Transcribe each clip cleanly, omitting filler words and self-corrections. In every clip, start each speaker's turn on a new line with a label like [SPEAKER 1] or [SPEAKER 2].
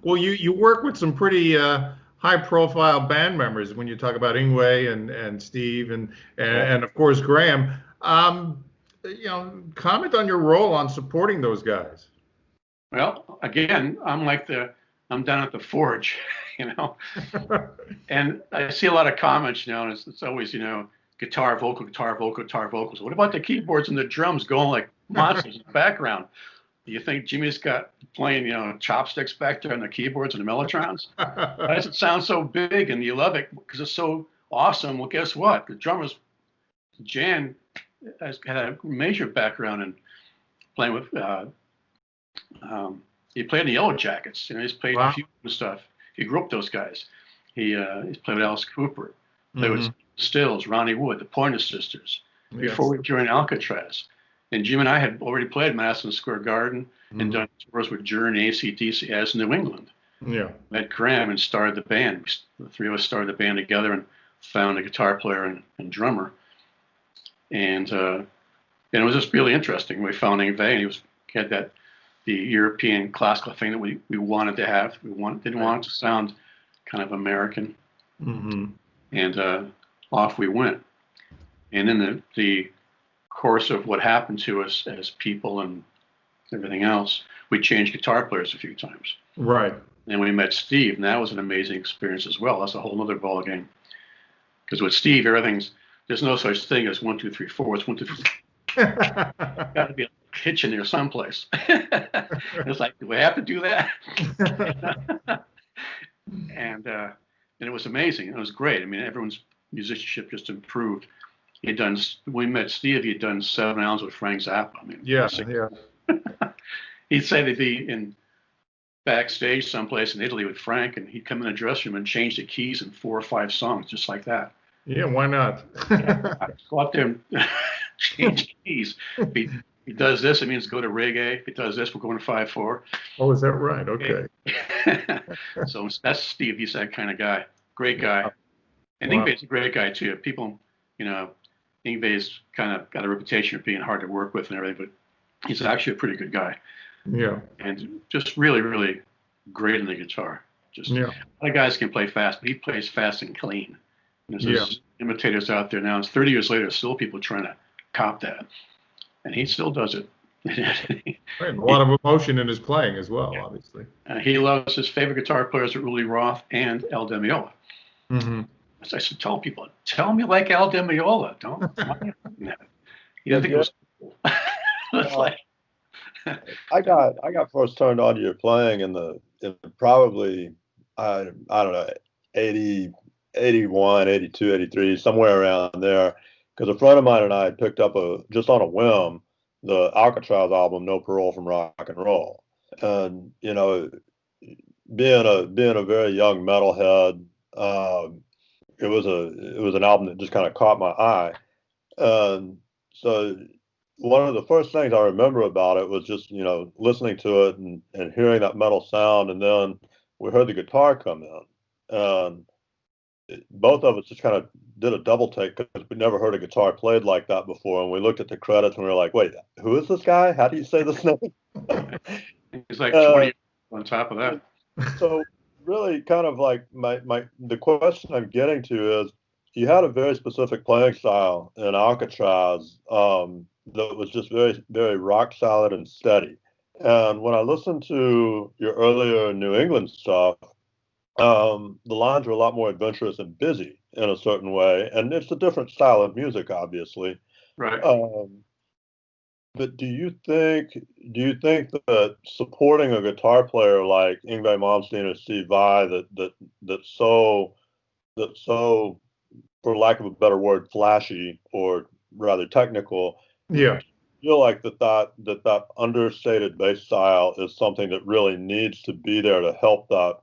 [SPEAKER 1] Well, you work with some pretty high-profile band members when you talk about Yngwie and Steve
[SPEAKER 2] Yeah.
[SPEAKER 1] and of course Graham. Comment on your role on supporting those guys.
[SPEAKER 3] Well, again, I'm down at the forge, you know, and I see a lot of comments, and it's always, guitar, vocal, guitar, vocal, guitar, vocals. What about the keyboards and the drums going like monsters in the background? Do you think Jimmy's got playing, chopsticks back there on the keyboards and the mellotrons? Why does it sound so big and you love it because it's so awesome? Well, guess what? The drummers, Jan, has had a major background in playing with. He played in the Yellow Jackets. He's played
[SPEAKER 1] Wow.
[SPEAKER 3] a few stuff. He grew up those guys. He's played with Alice Cooper. Played with Stills, Ronnie Wood, the Pointer Sisters. Before we joined Alcatrazz. And Jim and I had already played Madison Square Garden and done tours with Journey, AC/DC, as New England.
[SPEAKER 1] Yeah.
[SPEAKER 3] Met Graham and started the band. The three of us started the band together and found a guitar player and drummer. And it was just really interesting. We found Yngwie, and he had the European classical thing that we wanted to have. Didn't want it to sound kind of American. And off we went. And in the course of what happened to us as people and everything else, we changed guitar players a few times.
[SPEAKER 1] Right.
[SPEAKER 3] And we met Steve, and that was an amazing experience as well. That's a whole other ball game. Because with Steve, there's no such thing as 1, 2, 3, 4. It's 1, 2, 3. Got to be a kitchen there someplace. It's like, do we have to do that? And it was amazing. It was great. I mean, everyone's musicianship just improved. When we met Steve, he'd done 7 albums with Frank Zappa. I mean,
[SPEAKER 1] Yeah.
[SPEAKER 3] He'd say they'd be in backstage someplace in Italy with Frank, and he'd come in the dressing room and change the keys in 4 or 5 songs, just like that.
[SPEAKER 1] Yeah, why not?
[SPEAKER 3] Go out there and change keys. If he does this, it means go to reggae. If he does this, we're going to 5/4.
[SPEAKER 1] Oh, is that right? Okay.
[SPEAKER 3] So that's Steve. He's that kind of guy. Great guy. And Yngwie's a great guy too. People, Yngwie's kind of got a reputation of being hard to work with and everything, but he's actually a pretty good guy.
[SPEAKER 1] Yeah.
[SPEAKER 3] And just really, really great on the guitar. A lot of guys can play fast, but he plays fast and clean. And there's imitators out there now. It's 30 years later, still people trying to cop that. And he still does it.
[SPEAKER 1] Right. A lot of emotion in his playing as well, obviously.
[SPEAKER 3] He loves his favorite guitar players are Uli Roth and Al Di Meola. So I should tell people, tell me like Al Di Meola. Don't. He doesn't think it was cool. It's like.
[SPEAKER 2] I got first turned on to your playing in probably I don't know 80, 81, 82, 83, somewhere around there, because a friend of mine and I had picked up just on a whim the Alcatrazz album No Parole from Rock and Roll, and being a very young metalhead, it was an album that just kind of caught my eye, and so one of the first things I remember about it was just, listening to it and hearing that metal sound. And then we heard the guitar come in. And both of us just kind of did a double take because we never heard a guitar played like that before. And we looked at the credits and we were like, wait, who is this guy? How do you say this name?
[SPEAKER 3] He's like 20 on top of that.
[SPEAKER 2] So really kind of like the question I'm getting to is, you had a very specific playing style in Alcatrazz, that was just very, very rock solid and steady. And when I listened to your earlier New England stuff, the lines were a lot more adventurous and busy in a certain way. And it's a different style of music, obviously.
[SPEAKER 3] Right.
[SPEAKER 2] But do you think that supporting a guitar player like Yngwie Malmsteen or Steve Vai that's so, for lack of a better word, flashy or rather technical, feel like that understated bass style is something that really needs to be there to help that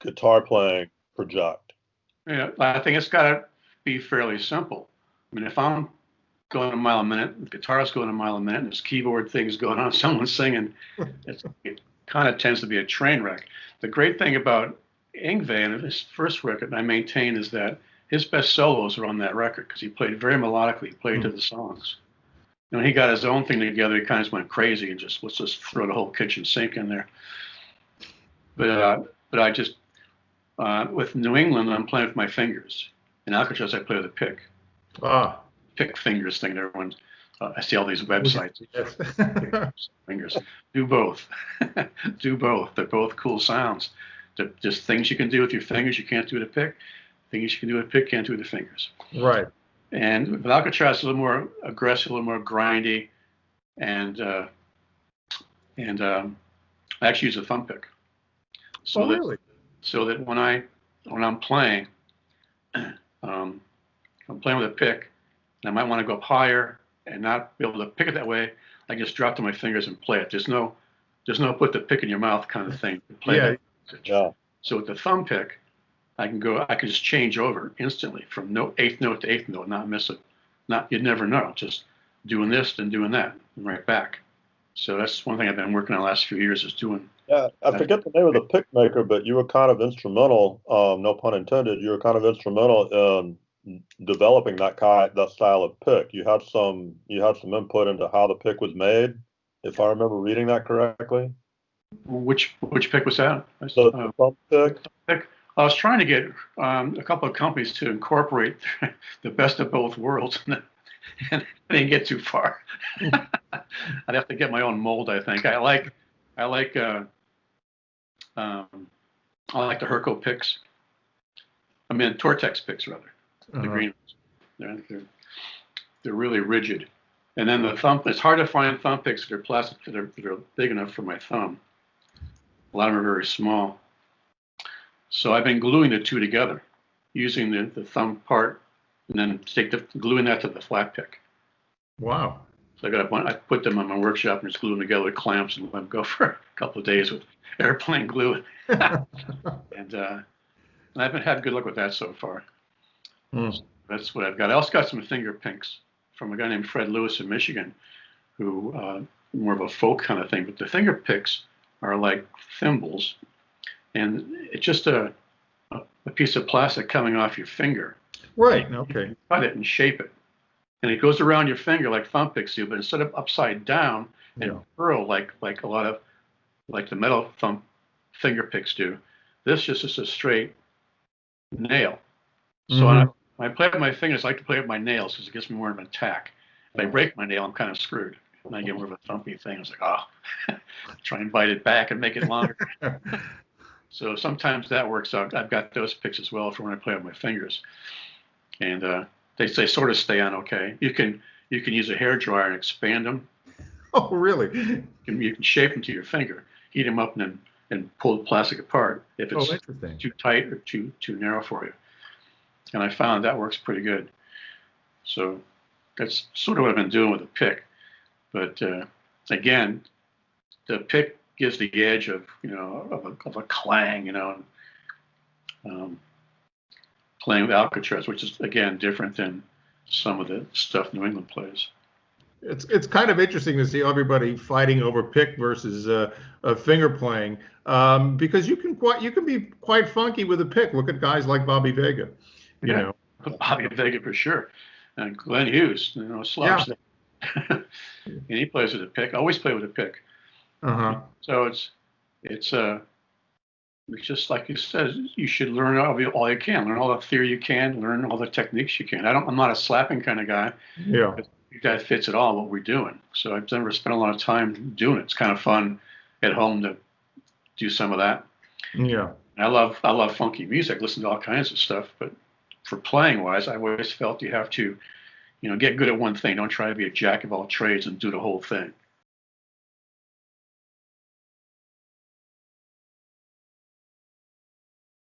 [SPEAKER 2] guitar playing project?
[SPEAKER 3] Yeah, I think it's got to be fairly simple. I mean, if I'm going a mile a minute, the guitar's going a mile a minute, and there's keyboard things going on, someone's singing, it kind of tends to be a train wreck. The great thing about Yngwie and his first record, I maintain, is that his best solos are on that record because he played very melodically, he played to the songs. He got his own thing together. He kind of went crazy and let's just throw the whole kitchen sink in there. but I just with New England, I'm playing with my fingers. In Alcatrazz, I play with a pick.
[SPEAKER 1] Ah,
[SPEAKER 3] Pick fingers thing. Everyone's. I see all these websites.
[SPEAKER 1] yes.
[SPEAKER 3] Fingers. Do both. Do both. They're both cool sounds. They're just things you can do with your fingers you can't do with a pick. Things you can do with a pick can't do with the fingers.
[SPEAKER 1] Right.
[SPEAKER 3] And with Alcatrazz, it's a little more aggressive, a little more grindy, and I actually use a thumb pick. So
[SPEAKER 1] Really?
[SPEAKER 3] So that when I'm playing, I'm playing with a pick, and I might want to go up higher and not be able to pick it that way. I just drop to my fingers and play it. There's no put the pick in your mouth kind of thing. Play
[SPEAKER 1] Yeah.
[SPEAKER 3] that.
[SPEAKER 2] Yeah.
[SPEAKER 3] So with the thumb pick, I can just change over instantly from eighth note to eighth note, not miss it. You'd never know. Just doing this, then doing that, and right back. So that's one thing I've been working on the last few years is doing.
[SPEAKER 2] Yeah, I forget the name of the pick maker, but you were kind of instrumental, no pun intended, you were kind of instrumental in developing that style of pick. You had some input into how the pick was made, if I remember reading that correctly.
[SPEAKER 3] Which pick was that?
[SPEAKER 2] The thumb pick.
[SPEAKER 3] I was trying to get a couple of companies to incorporate the best of both worlds, and I didn't get too far. I'd have to get my own mold, I think. I like the Herco picks. I mean, Tortex picks rather. The green ones. They're really rigid. And then the thumb. It's hard to find thumb picks that are plastic that are big enough for my thumb. A lot of them are very small. So I've been gluing the two together, using the thumb part, and then gluing that to the flat pick.
[SPEAKER 1] Wow.
[SPEAKER 3] So I put them in my workshop and just glue them together with clamps and let them go for a couple of days with airplane glue. and I've had good luck with that so far. So that's what I've got. I also got some finger picks from a guy named Fred Lewis in Michigan, who more of a folk kind of thing. But the finger picks are like thimbles, and it's just a piece of plastic coming off your finger.
[SPEAKER 1] Right. Okay.
[SPEAKER 3] Cut it and shape it. And it goes around your finger like thumb picks do, but instead of upside down and curl like a lot of the metal thumb finger picks do, this just is a straight nail. So when I play with my fingers, I like to play with my nails because it gives me more of an attack. If I break my nail, I'm kind of screwed. And I get more of a thumpy thing. It's like, try and bite it back and make it longer. So sometimes that works out. I've got those picks as well for when I play with my fingers. And they sort of stay on okay. You can use a hair dryer and expand them.
[SPEAKER 1] Oh, really?
[SPEAKER 3] You can shape them to your finger, heat them up, and pull the plastic apart if it's too tight or too narrow for you. And I found that works pretty good. So that's sort of what I've been doing with the pick. But again, the pick gives the edge of a clang, playing with Alcatrazz, which is again different than some of the stuff New England plays.
[SPEAKER 1] It's kind of interesting to see everybody fighting over pick versus finger playing, because you can be quite funky with a pick. Look at guys like Bobby Vega, you know.
[SPEAKER 3] Bobby Vega for sure, and Glenn Hughes, Slobs. Yeah. And he plays with a pick. I always play with a pick. So it's just like you said, you should learn all you can, learn all the theory you can, learn all the techniques you can. I'm not a slapping kind of guy.
[SPEAKER 1] Yeah.
[SPEAKER 3] That fits at all what we're doing. So I've never spent a lot of time doing it. It's kind of fun at home to do some of that.
[SPEAKER 1] Yeah.
[SPEAKER 3] And I love funky music. Listen to all kinds of stuff, but for playing wise, I always felt you have to, get good at one thing. Don't try to be a jack of all trades and do the whole thing.